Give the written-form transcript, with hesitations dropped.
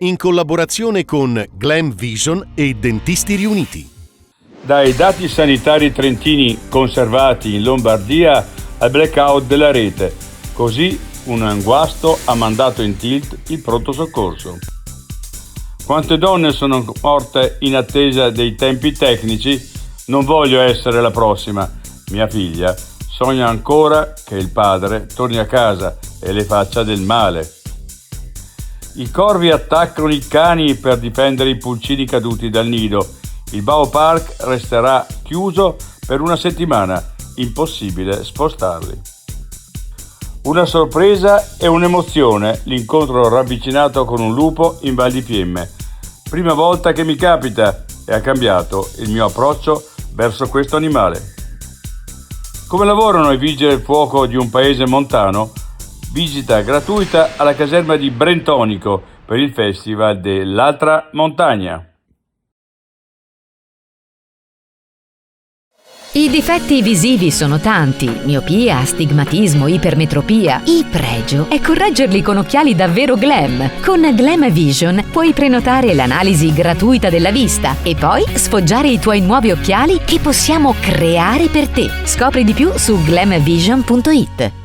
in collaborazione con Glam Vision e Dentisti Riuniti. Dai dati sanitari trentini conservati in Lombardia al blackout della rete, così un guasto ha mandato in tilt il pronto soccorso. Quante donne sono morte in attesa dei tempi tecnici? Non voglio essere la prossima. Mia figlia sogna ancora che il padre torni a casa e le faccia del male. I corvi attaccano i cani per difendere i pulcini caduti dal nido. Il Bao Park resterà chiuso per una settimana, impossibile spostarli. Una sorpresa e un'emozione, l'incontro ravvicinato con un lupo in Val di Fiemme. Prima volta che mi capita e ha cambiato il mio approccio verso questo animale. Come lavorano i vigili del fuoco di un paese montano? Visita gratuita alla caserma di Brentonico per il festival dell'Altra Montagna. I difetti visivi sono tanti: miopia, astigmatismo, ipermetropia. Il pregio è correggerli con occhiali davvero glam. Con Glam Vision puoi prenotare l'analisi gratuita della vista e poi sfoggiare i tuoi nuovi occhiali che possiamo creare per te. Scopri di più su glamvision.it.